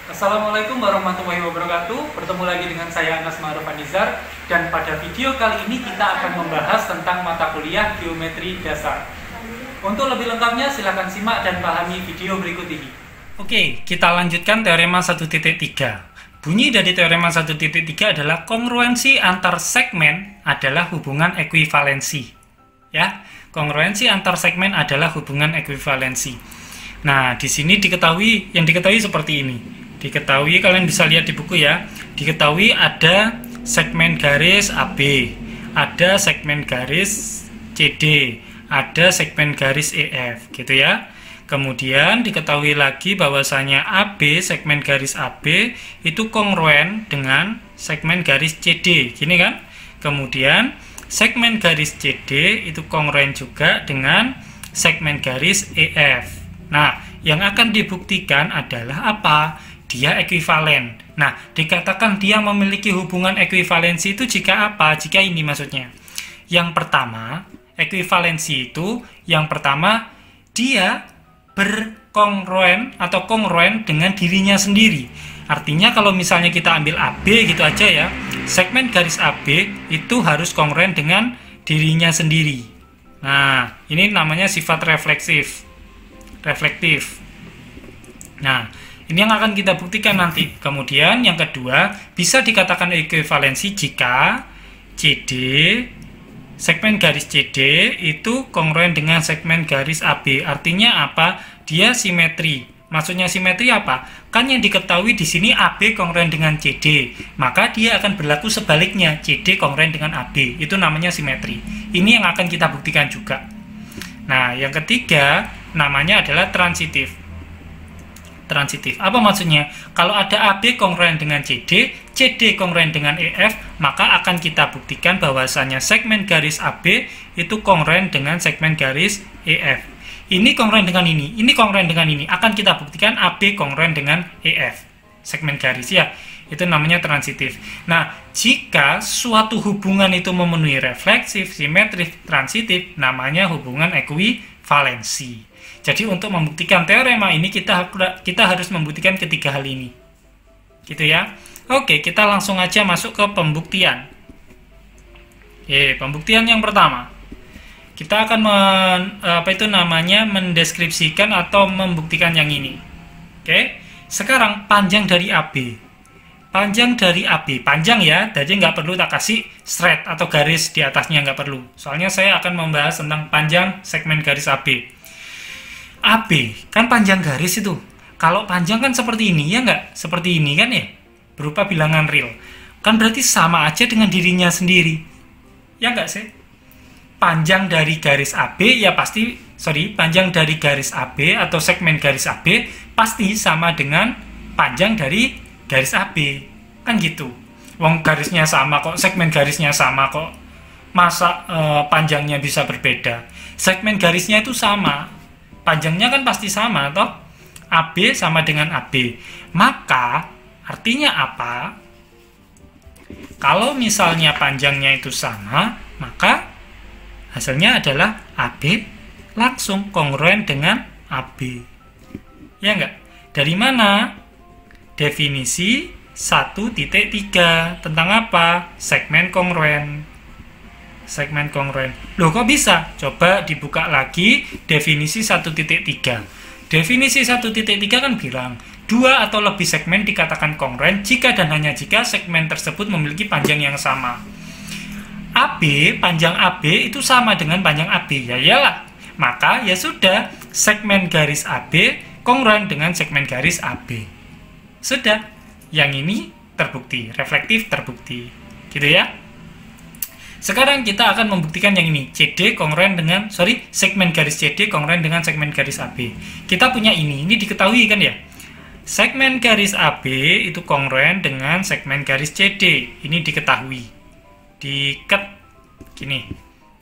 Assalamualaikum warahmatullahi wabarakatuh. Bertemu lagi dengan saya Anas Ma'ruf Anizar. Dan pada video kali ini kita akan membahas tentang mata kuliah geometri dasar. Untuk lebih lengkapnya silahkan simak dan pahami video berikut ini. Oke, kita lanjutkan teorema 1.3. Bunyi dari teorema 1.3 adalah kongruensi antar segmen adalah hubungan ekuivalensi. Ya, kongruensi antar segmen adalah hubungan ekuivalensi. Nah, di sini diketahui seperti ini. Diketahui, kalian bisa lihat di buku ya. Diketahui ada segmen garis AB, ada segmen garis CD, ada segmen garis EF, gitu ya. Kemudian diketahui lagi bahwasanya AB, segmen garis AB itu kongruen dengan segmen garis CD, gini kan? Kemudian segmen garis CD itu kongruen juga dengan segmen garis EF. Nah, yang akan dibuktikan adalah apa? Dia ekuivalen. Nah, dikatakan dia memiliki hubungan ekuivalensi itu jika apa? Jika ini maksudnya. Yang pertama, ekuivalensi itu yang pertama dia berkongruen atau kongruen dengan dirinya sendiri. Artinya kalau misalnya kita ambil AB gitu aja ya, segmen garis AB itu harus kongruen dengan dirinya sendiri. Nah, ini namanya sifat reflektif. Nah, ini yang akan kita buktikan nanti. Kemudian yang kedua, bisa dikatakan ekuivalensi jika CD, segmen garis CD itu kongruen dengan segmen garis AB. Artinya apa? Dia simetri. Maksudnya simetri apa? Kan yang diketahui di sini AB kongruen dengan CD. Maka dia akan berlaku sebaliknya, CD kongruen dengan AB. Itu namanya simetri. Ini yang akan kita buktikan juga. Nah, yang ketiga namanya adalah transitif. Transitif. Apa maksudnya? Kalau ada AB kongruen dengan CD, CD kongruen dengan EF, maka akan kita buktikan bahwasanya segmen garis AB itu kongruen dengan segmen garis EF. Ini kongruen dengan ini kongruen dengan ini. Akan kita buktikan AB kongruen dengan EF. Segmen garis ya. Itu namanya transitif. Nah, jika suatu hubungan itu memenuhi refleksif, simetrik, transitif, namanya hubungan ekuivalensi. Jadi untuk membuktikan teorema ini kita harus membuktikan ketiga hal ini. Gitu ya. Oke, kita langsung aja masuk ke pembuktian. Pembuktian yang pertama. Kita akan mendeskripsikan atau membuktikan yang ini. Oke. Sekarang panjang dari AB. Panjang dari AB, panjang ya, jadi nggak perlu tak kasih straight atau garis di atasnya, nggak perlu. Soalnya saya akan membahas tentang panjang segmen garis AB. AB kan panjang garis itu. Kalau panjang kan seperti ini ya nggak? Seperti ini kan ya? Berupa bilangan real. Kan berarti sama aja dengan dirinya sendiri. Ya nggak sih? Panjang dari garis AB ya pasti, panjang dari garis AB atau segmen garis AB pasti sama dengan panjang dari garis AB. Kan gitu. Wong garisnya sama kok, segmen garisnya sama kok. Masa panjangnya bisa berbeda? Segmen garisnya itu sama. Panjangnya kan pasti sama, toh? AB sama dengan AB. Maka, artinya apa? Kalau misalnya panjangnya itu sama, maka hasilnya adalah AB langsung kongruen dengan AB. Ya enggak? Dari mana? Definisi 1.3. Tentang apa? Segmen kongruen. Segmen kongruen. Loh kok bisa? Coba dibuka lagi definisi 1.3. Definisi 1.3 kan bilang, dua atau lebih segmen dikatakan kongruen jika dan hanya jika segmen tersebut memiliki panjang yang sama. AB, panjang AB itu sama dengan panjang AB. Ya iyalah. Maka ya sudah, segmen garis AB kongruen dengan segmen garis AB. Sudah. Yang ini terbukti, reflektif terbukti. Gitu ya. Sekarang kita akan membuktikan yang ini. Segmen garis CD kongruen dengan segmen garis AB. Kita punya ini diketahui kan ya. Segmen garis AB itu kongruen dengan segmen garis CD. Ini diketahui. Diket gini.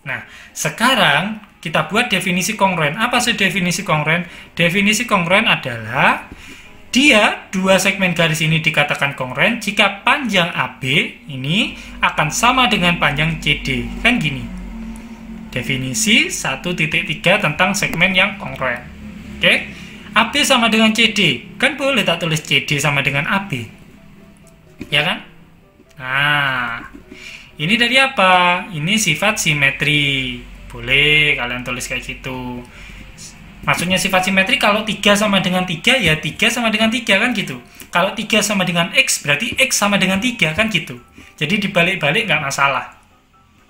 Nah, sekarang kita buat definisi kongruen. Apa sih definisi kongruen? Definisi kongruen adalah dua segmen garis ini dikatakan kongruen jika panjang AB ini akan sama dengan panjang CD. Kan gini. Definisi 1.3 tentang segmen yang kongruen. Oke. AB sama dengan CD. Kan boleh tak tulis CD sama dengan AB. Ya kan? Nah, ini dari apa? Ini sifat simetri. Boleh kalian tulis kayak gitu. Maksudnya sifat simetri kalau 3 sama dengan 3, ya 3 sama dengan 3 kan gitu. Kalau 3 sama dengan X, berarti X sama dengan 3 kan gitu. Jadi dibalik-balik nggak masalah.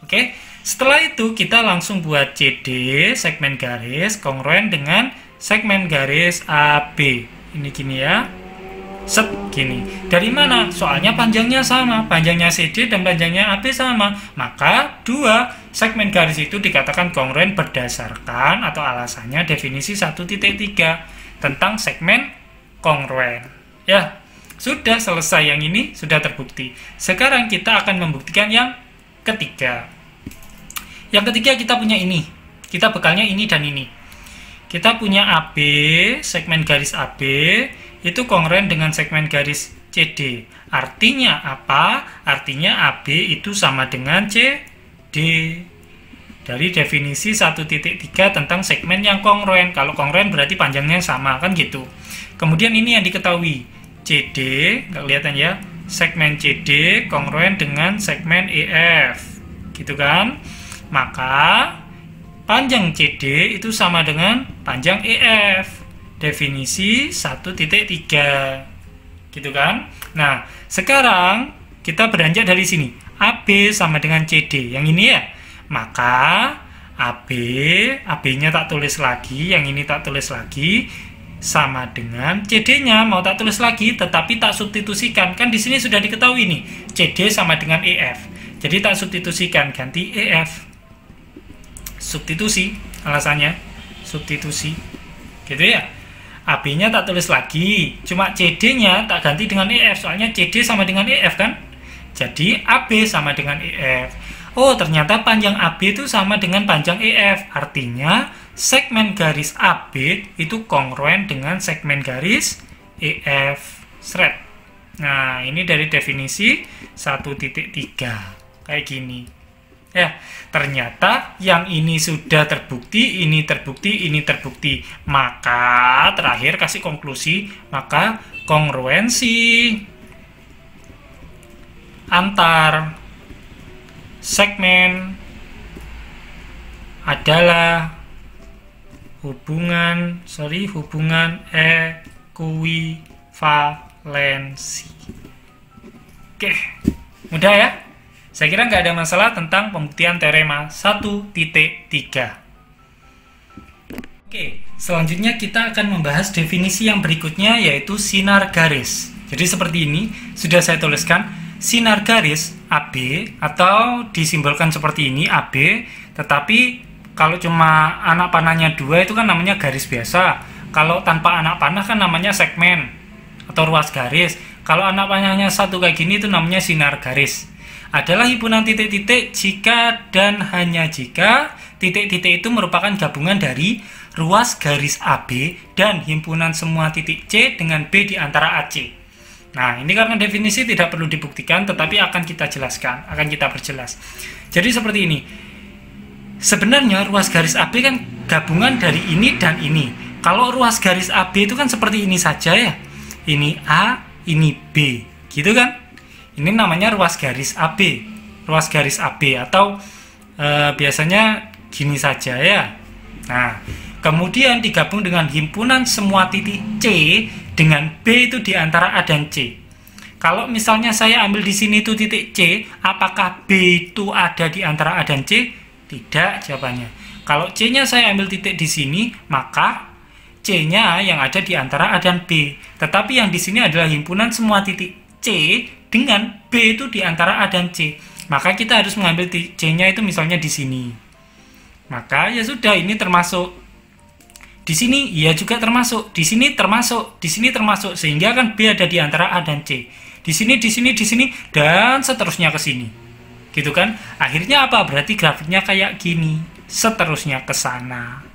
Oke, setelah itu kita langsung buat CD, segmen garis, kongruen dengan segmen garis AB. Ini gini ya. Set, gini. Dari mana? Soalnya panjangnya sama. Panjangnya CD dan panjangnya AB sama. Maka dua segmen garis itu dikatakan kongruen berdasarkan atau alasannya definisi 1.3 tentang segmen kongruen. Ya, sudah selesai yang ini, sudah terbukti. Sekarang kita akan membuktikan yang ketiga. Yang ketiga kita punya ini. Kita bekalnya ini dan ini. Kita punya AB, segmen garis AB, itu kongruen dengan segmen garis CD. Artinya apa? Artinya AB itu sama dengan CD. Dari definisi 1.3 tentang segmen yang kongruen. Kalau kongruen berarti panjangnya sama, kan gitu. Kemudian ini yang diketahui. CD, nggak kelihatan ya. Segmen CD kongruen dengan segmen EF. Gitu kan? Maka panjang CD itu sama dengan panjang EF. Definisi 1.3. Gitu kan? Nah, sekarang kita beranjak dari sini. AB sama dengan CD. Yang ini ya. Maka AB-nya tak tulis lagi, yang ini tak tulis lagi, sama dengan CD-nya mau tak tulis lagi, tetapi tak substitusikan. Kan di sini sudah diketahui nih, CD sama dengan EF. Jadi tak substitusikan, ganti EF. Substitusi, alasannya substitusi. Gitu ya. AB-nya tak tulis lagi, cuma CD-nya tak ganti dengan EF, soalnya CD sama dengan EF kan. Jadi AB sama dengan EF. Oh, ternyata panjang AB itu sama dengan panjang EF. Artinya segmen garis AB itu kongruen dengan segmen garis EF. Sret. Nah, ini dari definisi 1.3. Kayak gini. Ya, ternyata yang ini sudah terbukti, ini terbukti, ini terbukti. Maka terakhir kasih konklusi, maka kongruensi antar segmen adalah hubungan ekuivalensi. Oke, mudah ya? Saya kira nggak ada masalah tentang pembuktian teorema 1.3. Oke, selanjutnya kita akan membahas definisi yang berikutnya, yaitu sinar garis. Jadi seperti ini, sudah saya tuliskan, sinar garis AB, atau disimbolkan seperti ini, AB, tetapi kalau cuma anak panahnya 2 itu kan namanya garis biasa. Kalau tanpa anak panah kan namanya segmen, atau ruas garis. Kalau anak panahnya 1 kayak gini itu namanya sinar garis. Adalah himpunan titik-titik jika dan hanya jika titik-titik itu merupakan gabungan dari ruas garis AB dan himpunan semua titik C dengan B di antara AC. Nah, ini karena definisi tidak perlu dibuktikan, tetapi akan kita jelaskan, akan kita perjelas. Jadi seperti ini. Sebenarnya ruas garis AB kan gabungan dari ini dan ini. Kalau ruas garis AB itu kan seperti ini saja ya. Ini A, ini B. Gitu kan? Ini namanya ruas garis AB. Ruas garis AB atau biasanya gini saja ya. Nah, kemudian digabung dengan himpunan semua titik C dengan B itu di antara A dan C. Kalau misalnya saya ambil di sini itu titik C, apakah B itu ada di antara A dan C? Tidak jawabannya. Kalau C-nya saya ambil titik di sini, maka C-nya yang ada di antara A dan B. Tetapi yang di sini adalah himpunan semua titik C dengan B itu di antara A dan C. Maka kita harus mengambil C-nya itu misalnya di sini. Maka ya sudah, ini termasuk. Di sini ya juga termasuk, di sini termasuk, di sini termasuk, sehingga kan B ada di antara A dan C. Di sini, di sini, di sini, dan seterusnya ke sini. Gitu kan? Akhirnya apa? Berarti grafiknya kayak gini, seterusnya ke sana.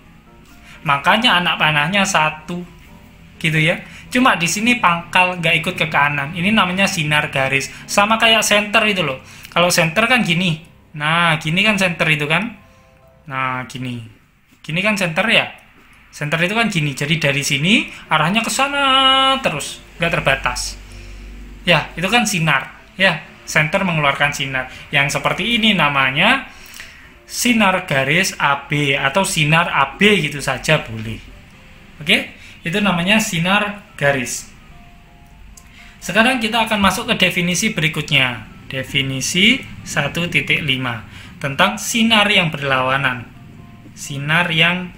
Makanya anak panahnya 1. Gitu ya. Cuma di sini pangkal nggak ikut ke kanan. Ini namanya sinar garis. Sama kayak center itu loh. Kalau center kan gini. Nah, gini kan center itu kan. Nah, gini. Gini kan center ya. Center itu kan gini, jadi dari sini arahnya ke sana terus, nggak terbatas. Ya, itu kan sinar. Ya, center mengeluarkan sinar. Yang seperti ini namanya sinar garis AB atau sinar AB gitu saja boleh. Oke, itu namanya sinar garis. Sekarang kita akan masuk ke definisi berikutnya. Definisi 1.5 tentang sinar yang berlawanan. Sinar yang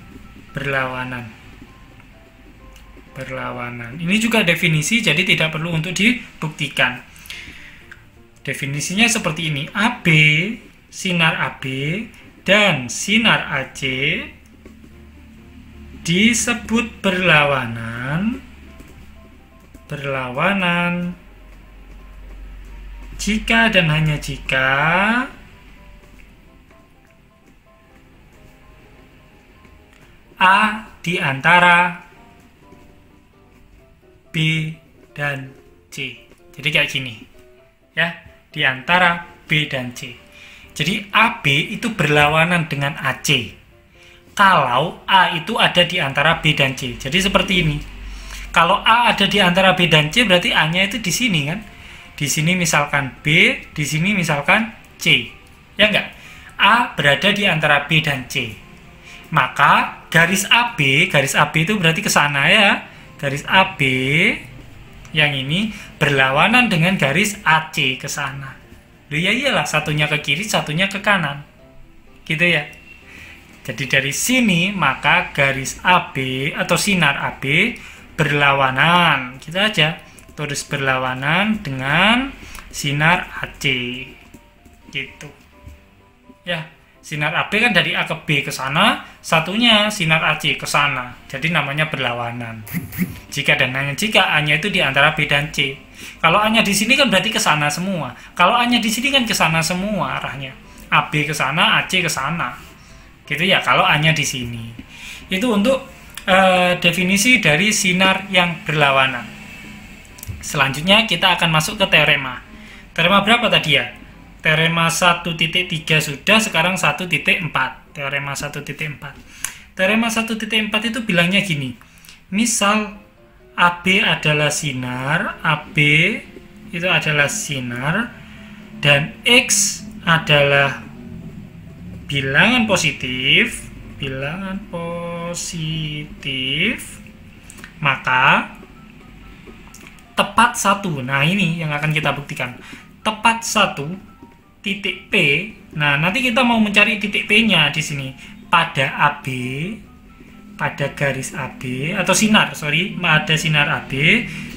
berlawanan. Ini juga definisi, jadi tidak perlu untuk dibuktikan. Definisinya seperti ini. AB, sinar AB dan sinar AC disebut berlawanan jika dan hanya jika A di antara B dan C. Jadi kayak gini. Ya, di antara B dan C. Jadi AB itu berlawanan dengan AC. Kalau A itu ada di antara B dan C. Jadi seperti ini. Kalau A ada di antara B dan C, berarti A-nya itu di sini kan. Di sini misalkan B, di sini misalkan C. Ya enggak? A berada di antara B dan C. Maka garis AB itu berarti ke sana ya. Garis AB yang ini berlawanan dengan garis AC ke sana. Loh ya iyalah, satunya ke kiri, satunya ke kanan. Gitu ya. Jadi dari sini maka garis AB atau sinar AB berlawanan. Gitu aja. Tulis berlawanan dengan sinar AC. Gitu. Ya. Sinar AB kan dari A ke B ke sana, satunya sinar AC ke sana. Jadi namanya berlawanan. Jika dan hanya jika A-nya itu di antara B dan C. Kalau A-nya di sini kan berarti ke sana semua. Kalau A-nya di sini kan ke sana semua arahnya. AB ke sana, AC ke sana. Gitu ya, kalau A-nya di sini. Itu untuk definisi dari sinar yang berlawanan. Selanjutnya kita akan masuk ke teorema. Teorema berapa tadi ya? Teorema 1.3 sudah, sekarang 1.4. Teorema 1.4. Teorema 1.4 itu bilangnya gini. Misal AB adalah sinar, AB itu adalah sinar, dan X adalah bilangan positif, maka tepat satu. Nah, ini yang akan kita buktikan. Tepat satu titik P. Nah, nanti kita mau mencari titik P-nya di sini pada AB, pada garis AB atau sinar, ada sinar AB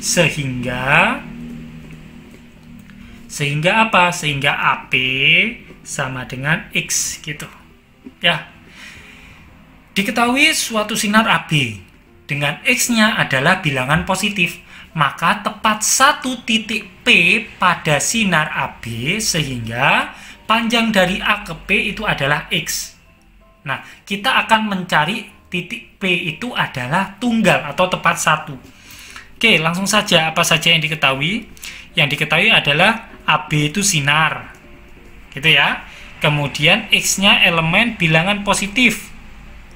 sehingga apa? Sehingga AP sama dengan X gitu. Ya. Diketahui suatu sinar AB dengan X-nya adalah bilangan positif. Maka tepat satu titik P pada sinar AB sehingga panjang dari A ke P itu adalah X. Nah, kita akan mencari titik P itu adalah tunggal atau tepat satu. Oke, langsung saja apa saja yang diketahui? Yang diketahui adalah AB itu sinar. Gitu ya. Kemudian X-nya elemen bilangan positif.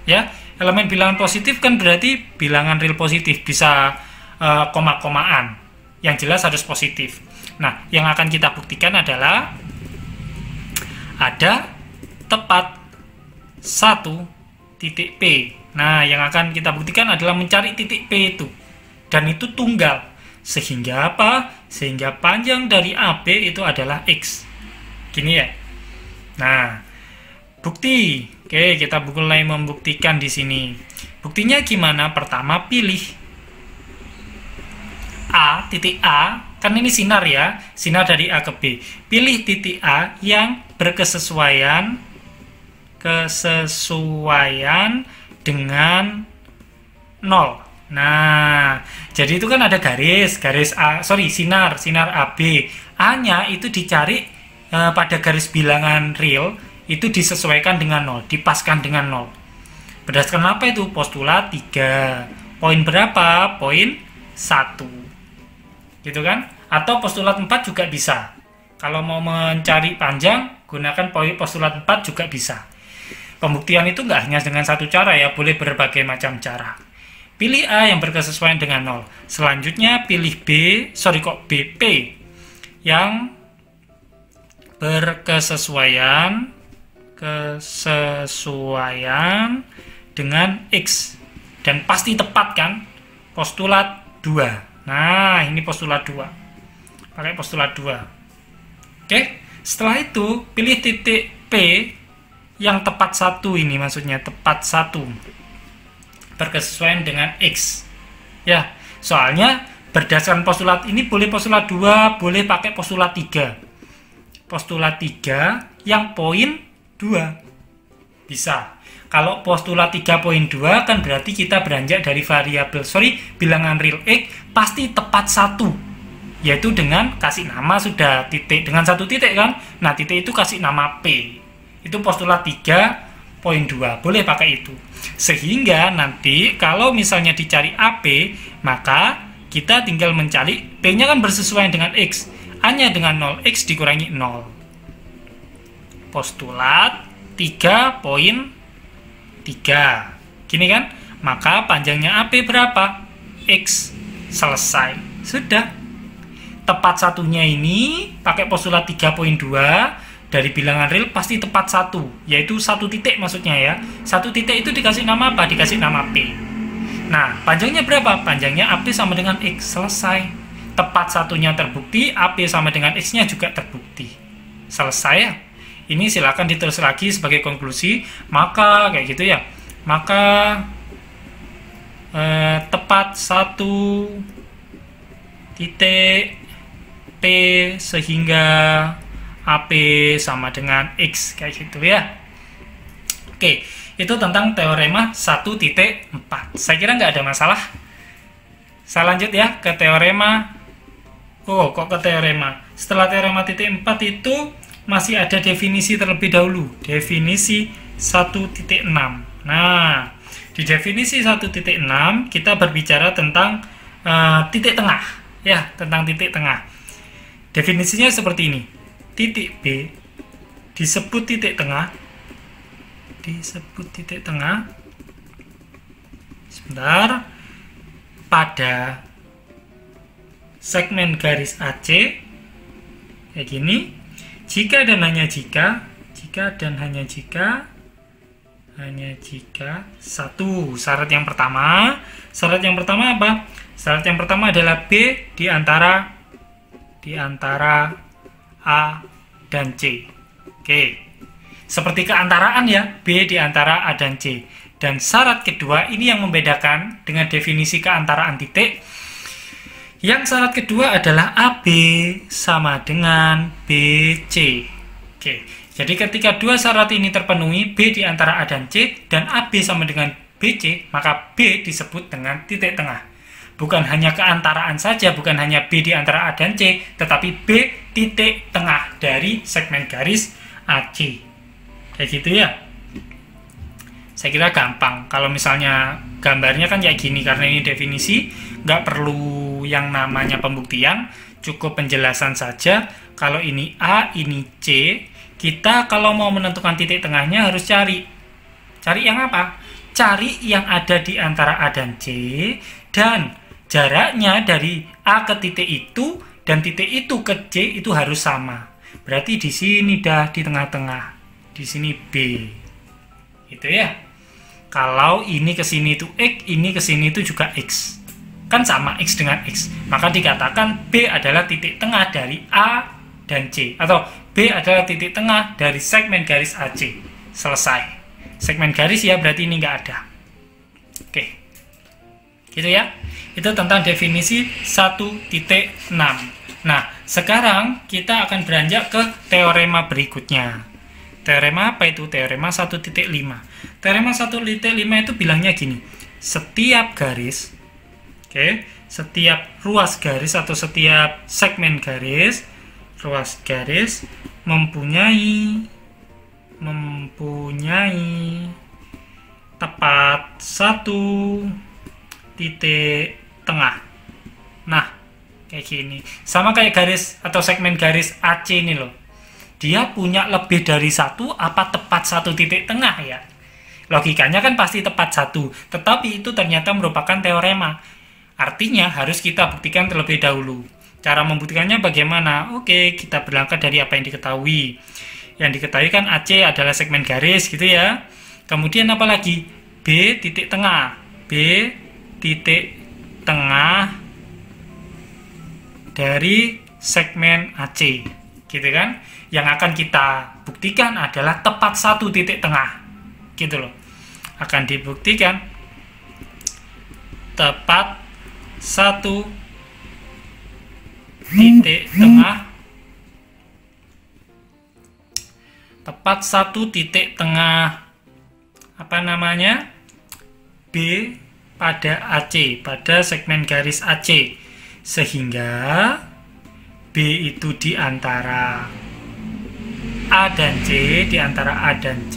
Ya, elemen bilangan positif kan berarti bilangan real positif, bisa koma-komaan, yang jelas harus positif. Nah, yang akan kita buktikan adalah ada tepat satu titik P. Nah, yang akan kita buktikan adalah mencari titik P itu, dan itu tunggal. Sehingga apa? Sehingga panjang dari AB itu adalah X. Gini ya. Nah, bukti. Oke, kita mulai membuktikan di sini. Buktinya gimana? Pertama, pilih A, titik A, kan ini sinar ya, sinar dari A ke B. Pilih titik A yang berkesesuaian dengan 0. Nah, jadi itu kan ada garis A, sinar AB. A-nya itu dicari pada garis bilangan real, itu disesuaikan dengan 0, dipaskan dengan 0. Berdasarkan apa itu? Postulat 3. Poin berapa? Poin 1. Gitu kan? Atau postulat 4 juga bisa. Kalau mau mencari panjang, gunakan postulat 4 juga bisa. Pembuktian itu nggak hanya dengan satu cara ya, boleh berbagai macam cara. Pilih A yang berkesesuaian dengan 0. Selanjutnya pilih BP yang berkesesuaian dengan X. Dan pasti tepat kan? Postulat 2. Nah, ini postulat 2. Pakai postulat 2. Oke, setelah itu pilih titik P yang tepat 1 ini, maksudnya tepat 1 berkesesuaian dengan X ya, soalnya berdasarkan postulat ini boleh postulat 2, boleh pakai postulat 3 yang poin 2 bisa. Kalau postulat 3.2 kan berarti kita beranjak dari bilangan real X pasti tepat 1, yaitu dengan kasih nama sudah titik dengan 1 titik kan. Nah, titik itu kasih nama P. Itu postulat 3.2, boleh pakai itu. Sehingga nanti kalau misalnya dicari AP, maka kita tinggal mencari P-nya kan bersesuaian dengan X. A-nya dengan 0, X dikurangi 0. Postulat 3.3. Gini kan? Maka panjangnya AP berapa? X. Selesai. Sudah. Tepat satunya ini pakai postulat 3.2. Dari bilangan real pasti tepat 1, yaitu 1 titik maksudnya ya. 1 titik itu dikasih nama apa? Dikasih nama P. Nah, panjangnya berapa? Panjangnya AP sama dengan X. Selesai. Tepat satunya terbukti, AP sama dengan X-nya juga terbukti. Selesai ya. Ini silakan ditulis lagi sebagai konklusi. Maka, kayak gitu ya. Maka, tepat 1 titik P sehingga AP sama dengan X, kayak gitu ya. Oke, itu tentang teorema 1.4. Saya kira nggak ada masalah. Saya lanjut ya ke teorema. Oh, kok ke teorema? Setelah teorema titik 4 itu masih ada definisi terlebih dahulu. Definisi 1.6. Nah, di definisi 1.6 kita berbicara tentang titik tengah. Ya, tentang titik tengah. Definisinya seperti ini. Titik B disebut titik tengah, sebentar, pada segmen garis AC kayak gini, jika dan hanya jika satu. Syarat yang pertama apa? Syarat yang pertama adalah B di antara A dan C. Oke. Seperti keantaraan ya, B di antara A dan C. Dan syarat kedua ini yang membedakan dengan definisi keantaraan titik. Yang syarat kedua adalah AB sama dengan BC. Oke. Jadi ketika dua syarat ini terpenuhi, B di antara A dan C dan AB sama dengan BC, maka B disebut dengan titik tengah. Bukan hanya keantaraan saja, bukan hanya B di antara A dan C, tetapi B titik tengah dari segmen garis AC. Kayak gitu ya. Saya kira gampang. Kalau misalnya gambarnya kan kayak gini, karena ini definisi, nggak perlu yang namanya pembuktian, cukup penjelasan saja. Kalau ini A, ini C, kita kalau mau menentukan titik tengahnya harus cari. Cari yang apa? Cari yang ada di antara A dan C, dan jaraknya dari A ke titik itu dan titik itu ke C itu harus sama. Berarti di sini dah di tengah-tengah. Di sini B. Gitu ya. Kalau ini ke sini itu X, ini ke sini itu juga X. Kan sama X dengan X. Maka dikatakan B adalah titik tengah dari A dan C, atau B adalah titik tengah dari segmen garis AC. Selesai. Segmen garis ya, berarti ini nggak ada. Oke. Gitu ya. Itu tentang definisi 1.6. Nah, sekarang kita akan beranjak ke teorema berikutnya. Teorema apa itu? Teorema 1.5. Teorema 1.5 itu bilangnya gini. Setiap garis, setiap ruas garis atau setiap segmen garis, ruas garis mempunyai tepat 1 titik tengah. Nah, kayak gini. Sama kayak garis atau segmen garis AC ini loh. dia punya lebih dari satu apa tepat satu titik tengah ya? Logikanya kan pasti tepat satu, tetapi itu ternyata merupakan teorema. Artinya harus kita buktikan terlebih dahulu. Cara membuktikannya bagaimana? Oke, kita berangkat dari apa yang diketahui. Yang diketahui kan AC adalah segmen garis gitu ya. Kemudian apa lagi? B titik tengah. B titik tengah dari segmen AC. Gitu kan? Yang akan kita buktikan adalah tepat satu titik tengah. Gitu loh. Akan dibuktikan tepat satu titik tengah, tepat satu titik tengah apa namanya, B pada AC, pada segmen garis AC, sehingga B itu di antara A dan C, di antara A dan C,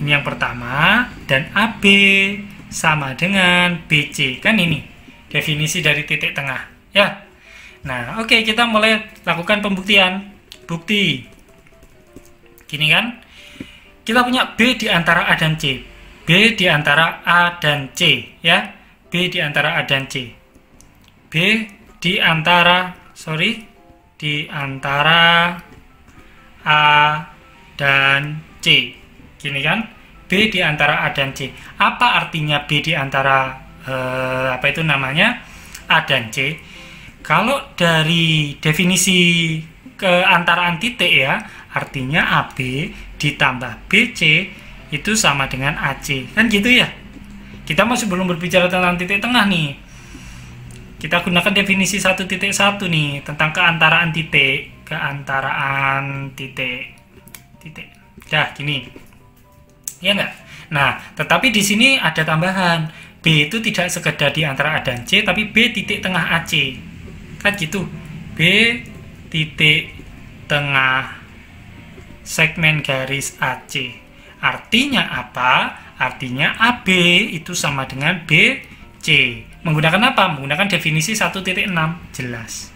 ini yang pertama, dan AB sama dengan BC. Kan ini definisi dari titik tengah ya. Nah oke, kita mulai lakukan pembuktian. Bukti gini kan, kita punya B di antara A dan C, B di antara A dan C ya, B di antara A dan C, B di antara di antara A dan C, gini kan, B di antara A dan C. Apa artinya B di antara apa itu namanya, A dan C? Kalau dari definisi keantaraan titik ya, artinya AB ditambah BC itu sama dengan AC. Kan gitu ya. Kita masih belum berbicara tentang titik tengah nih. Kita gunakan definisi 1.1 nih, tentang keantaraan titik. Keantaraan titik. Dah, gini. Ya enggak? Nah, tetapi di sini ada tambahan. B itu tidak sekedar di antara A dan C, tapi B titik tengah AC. Kan gitu. B titik tengah segmen garis AC. Artinya apa? Artinya AB itu sama dengan BC. Menggunakan apa? Menggunakan definisi 1.6. Jelas.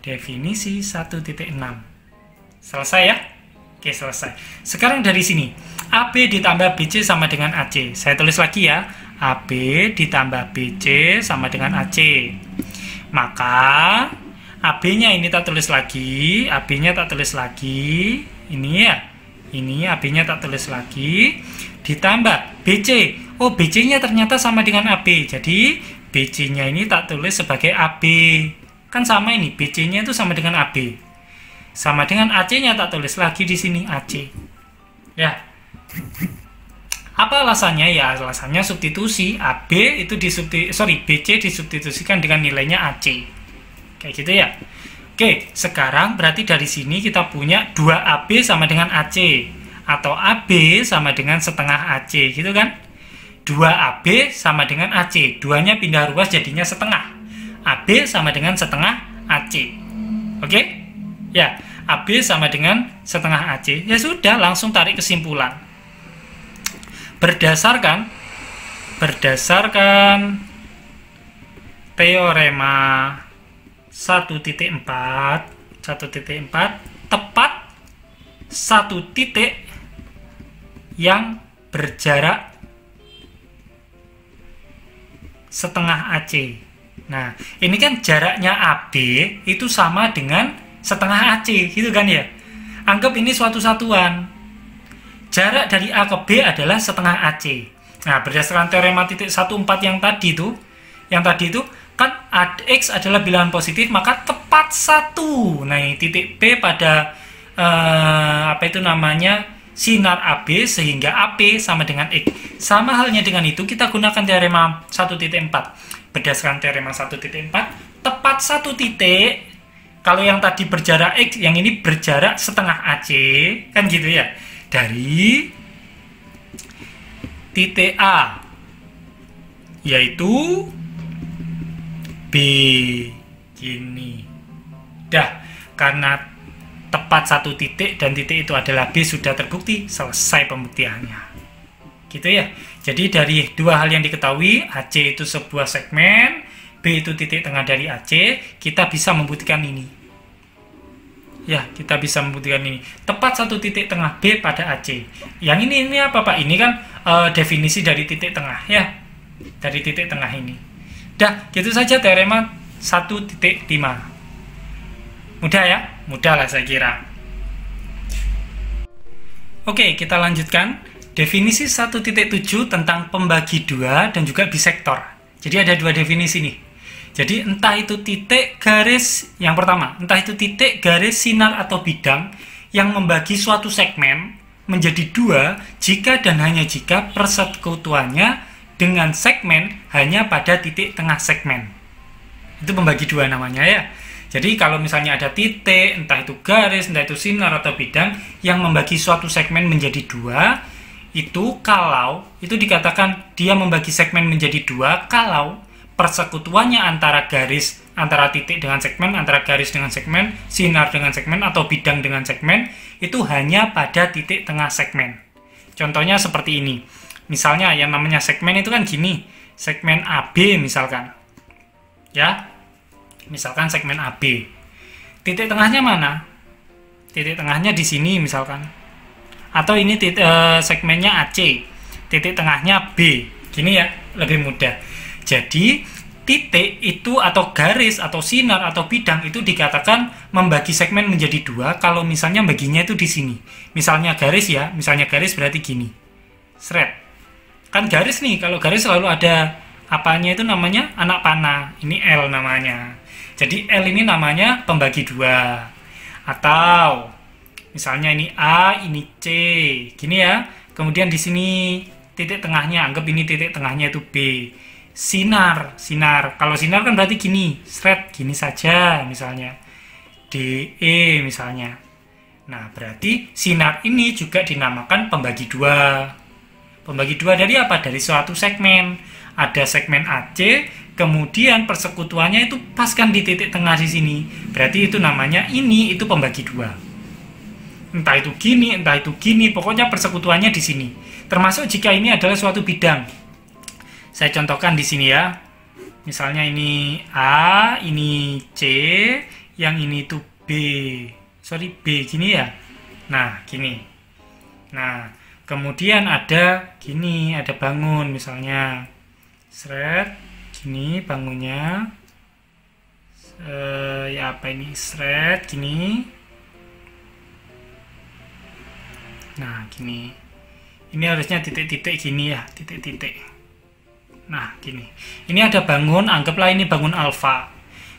Definisi 1.6. Selesai ya? Oke, selesai. Sekarang dari sini, AB ditambah BC sama dengan AC. Saya tulis lagi ya. AB ditambah BC sama dengan AC. Maka AB-nya ini tak tulis lagi, AB-nya tak tulis lagi. Ini ya. Ini AB-nya tak tulis lagi. Ditambah BC. Oh, BC-nya ternyata sama dengan AB. Jadi, BC-nya ini tak tulis sebagai AB. Kan sama ini, BC-nya itu sama dengan AB. Sama dengan AC-nya tak tulis lagi di sini AC. Ya. Apa alasannya? Ya, alasannya substitusi. AB itu BC disubstitusikan dengan nilainya AC. Kayak gitu ya. Oke, sekarang berarti dari sini kita punya 2AB sama dengan AC. Atau AB sama dengan setengah AC, gitu kan? 2AB sama dengan AC. 2-nya pindah ruas jadinya setengah. AB sama dengan setengah AC. Oke? Ya, AB sama dengan setengah AC. Ya sudah, langsung tarik kesimpulan. Berdasarkan teorema 1.4, tepat satu titik yang berjarak setengah AC. Nah, ini kan jaraknya AB itu sama dengan setengah AC, gitu kan ya? Anggap ini suatu satuan. Jarak dari A ke B adalah setengah AC. Nah, berdasarkan teorema 1.4 yang tadi itu kan X adalah bilangan positif, maka tepat satu. Nah, titik B pada sinar AB, sehingga AB sama dengan X. Sama halnya dengan itu, kita gunakan teorema 1.4. Berdasarkan teorema 1.4, tepat satu titik. Kalau yang tadi berjarak X, yang ini berjarak setengah AC, kan gitu ya. Dari titik A, yaitu B, gini. Dah, karena tepat satu titik dan titik itu adalah B sudah terbukti, selesai pembuktiannya. Gitu ya. Jadi dari dua hal yang diketahui, AC itu sebuah segmen, B itu titik tengah dari AC, kita bisa membuktikan ini. Ya, kita bisa membuktikan ini. Tepat satu titik tengah B pada AC. Yang ini apa Pak? Ini kan definisi dari titik tengah ya. Dari titik tengah ini. Dah, gitu saja teorema 1.5. Mudah ya? Mudah lah saya kira. Oke, kita lanjutkan. Definisi 1.7 tentang pembagi dua dan juga bisektor. Jadi ada dua definisi nih. Jadi entah itu titik garis yang pertama, entah itu titik garis sinar atau bidang yang membagi suatu segmen menjadi dua jika dan hanya jika persekutuannya dengan segmen hanya pada titik tengah segmen. Itu pembagi dua namanya ya. Jadi kalau misalnya ada titik, entah itu garis, entah itu sinar atau bidang yang membagi suatu segmen menjadi dua, itu kalau itu dikatakan dia membagi segmen menjadi dua kalau persekutuannya antara garis, antara titik dengan segmen, antara garis dengan segmen, sinar dengan segmen, atau bidang dengan segmen, itu hanya pada titik tengah segmen. Contohnya seperti ini. Misalnya yang namanya segmen itu kan gini, segmen AB misalkan. Ya, misalkan segmen AB. Titik tengahnya mana? Titik tengahnya di sini misalkan. Atau ini segmennya AC. Titik tengahnya B. Gini ya, lebih mudah. Jadi, titik itu atau garis atau sinar atau bidang itu dikatakan membagi segmen menjadi dua kalau misalnya baginya itu di sini. Misalnya garis ya, misalnya garis berarti gini. Seret. Kan garis nih, kalau garis selalu ada apanya itu namanya anak panah. Ini L namanya. Jadi L ini namanya pembagi dua. Atau misalnya ini A, ini C. Gini ya. Kemudian di sini titik tengahnya, anggap ini titik tengahnya itu B. Sinar. Kalau sinar kan berarti gini, seret, gini saja misalnya. DE misalnya. Nah, berarti sinar ini juga dinamakan pembagi dua. Pembagi dua dari apa? Dari suatu segmen. Ada segmen AC, kemudian persekutuannya itu pas kan di titik tengah di sini. Berarti itu namanya ini, itu pembagi dua. Entah itu gini, pokoknya persekutuannya di sini. Termasuk jika ini adalah suatu bidang. Saya contohkan di sini ya. Misalnya ini A, ini C, yang ini itu B. Sorry, B gini ya. Nah, gini. Nah, kemudian ada gini, ada bangun misalnya. Seret, gini bangunnya. Ya apa ini? Seret, gini. Nah, gini. Ini harusnya titik-titik gini ya, titik-titik. Nah, gini. Ini ada bangun, anggaplah ini bangun alfa.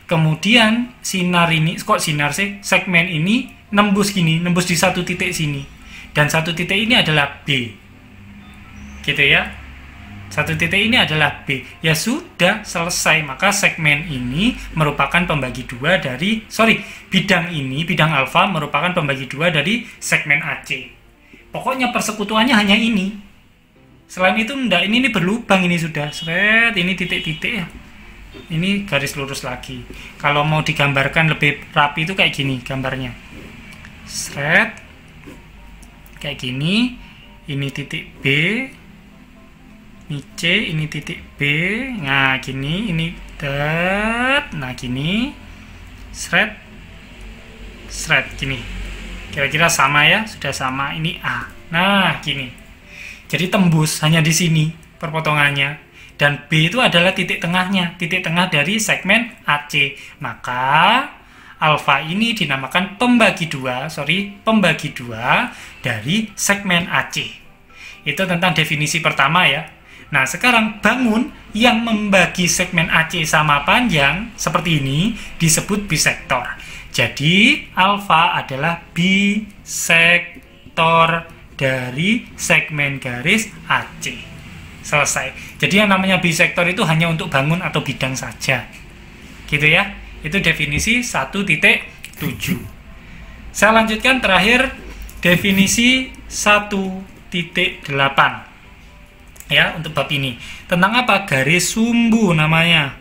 Kemudian sinar ini, kok sinar sih? Segmen ini nembus gini, nembus di satu titik sini. Dan satu titik ini adalah B. Gitu ya. Satu titik ini adalah B. Ya sudah, selesai. Maka segmen ini merupakan pembagi dua dari, bidang ini, bidang alfa merupakan pembagi dua dari segmen AC. Pokoknya persekutuannya hanya ini. Selain itu enggak, ini berlubang, ini sudah seret, ini titik-titik ya. Ini garis lurus lagi. Kalau mau digambarkan lebih rapi itu kayak gini gambarnya. Seret. Kayak gini. Ini titik B. Ini C, ini titik B. Nah, gini, ini dot. Nah, gini. Seret. Seret gini. Kira-kira sama ya, sudah sama. Ini A. Nah, gini. Jadi tembus hanya di sini perpotongannya. Dan B itu adalah titik tengahnya, titik tengah dari segmen AC. Maka alfa ini dinamakan pembagi dua dari segmen AC. Itu tentang definisi pertama ya. Nah, sekarang bangun yang membagi segmen AC sama panjang seperti ini disebut bisektor. Jadi alfa adalah bisektor dari segmen garis AC. Selesai. Jadi yang namanya bisektor itu hanya untuk bangun atau bidang saja. Gitu ya. Itu definisi 1.7. Saya lanjutkan terakhir definisi 1.8. Ya, untuk bab ini. Tentang apa? Garis sumbu namanya.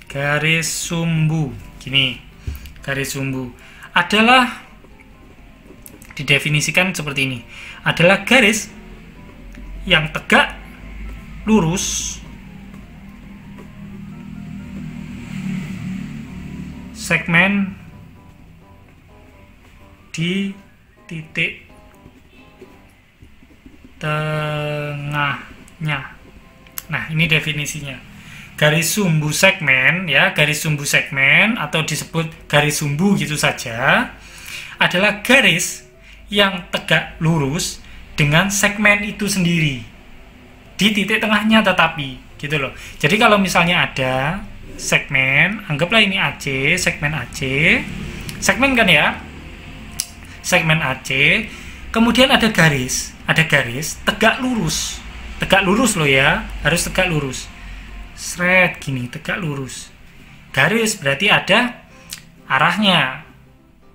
Garis sumbu. Gini. Garis sumbu adalah didefinisikan seperti ini. Adalah garis yang tegak, lurus, segmen di titik tengahnya. Nah, ini definisinya. Garis sumbu segmen, ya, garis sumbu segmen atau disebut garis sumbu gitu saja, adalah garis yang tegak lurus dengan segmen itu sendiri di titik tengahnya, tetapi gitu loh. Jadi kalau misalnya ada segmen, anggaplah ini AC, segmen AC, segmen kan ya, segmen AC, kemudian ada garis tegak lurus loh ya, harus tegak lurus, seret gini, tegak lurus. Garis berarti ada arahnya.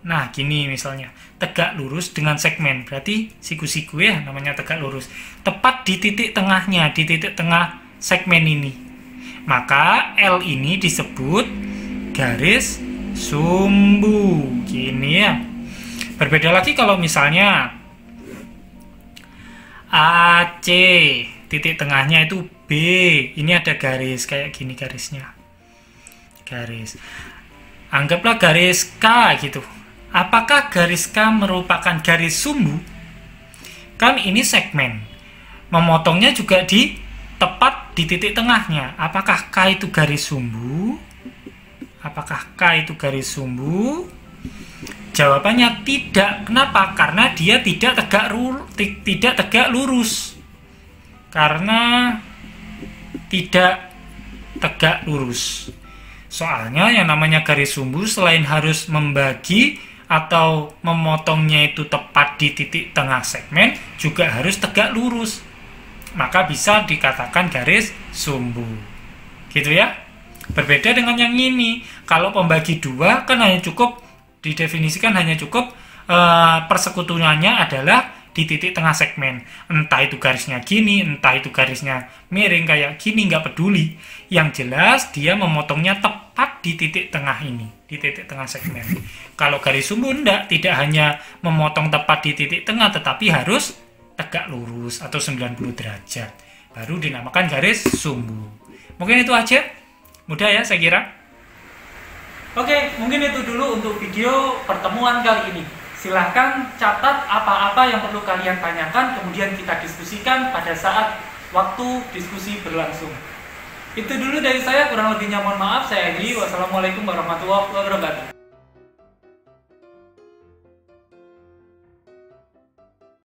Nah, gini misalnya, tegak lurus dengan segmen, berarti siku-siku ya, namanya tegak lurus. Tepat di titik tengahnya, di titik tengah segmen ini. Maka L ini disebut garis sumbu. Gini ya. Berbeda lagi kalau misalnya AC, titik tengahnya itu B. Ini ada garis, kayak gini garisnya. Garis. Anggaplah garis K gitu. Apakah garis K merupakan garis sumbu? Kan ini segmen. Memotongnya juga tepat di titik tengahnya. Apakah K itu garis sumbu? Apakah K itu garis sumbu? Jawabannya tidak. Kenapa? Karena dia tidak tegak lurus. Karena tidak tegak lurus. Soalnya yang namanya garis sumbu selain harus membagi atau memotongnya itu tepat di titik tengah segmen, juga harus tegak lurus. Maka bisa dikatakan garis sumbu. Gitu ya. Berbeda dengan yang ini. Kalau pembagi dua kan hanya cukup didefinisikan, hanya cukup persekutuannya adalah di titik tengah segmen. Entah itu garisnya gini, entah itu garisnya miring kayak gini, nggak peduli. Yang jelas dia memotongnya tepat di titik tengah ini, di titik tengah segmen. Kalau garis sumbu tidak hanya memotong tepat di titik tengah, tetapi harus tegak lurus atau 90 derajat. Baru dinamakan garis sumbu. Mungkin itu aja. Mudah ya saya kira. Oke, mungkin itu dulu untuk video pertemuan kali ini. Silahkan catat apa-apa yang perlu kalian tanyakan, kemudian kita diskusikan pada saat waktu diskusi berlangsung. Itu dulu dari saya, kurang lebihnya mohon maaf. Saya Edi, wassalamualaikum warahmatullahi wabarakatuh.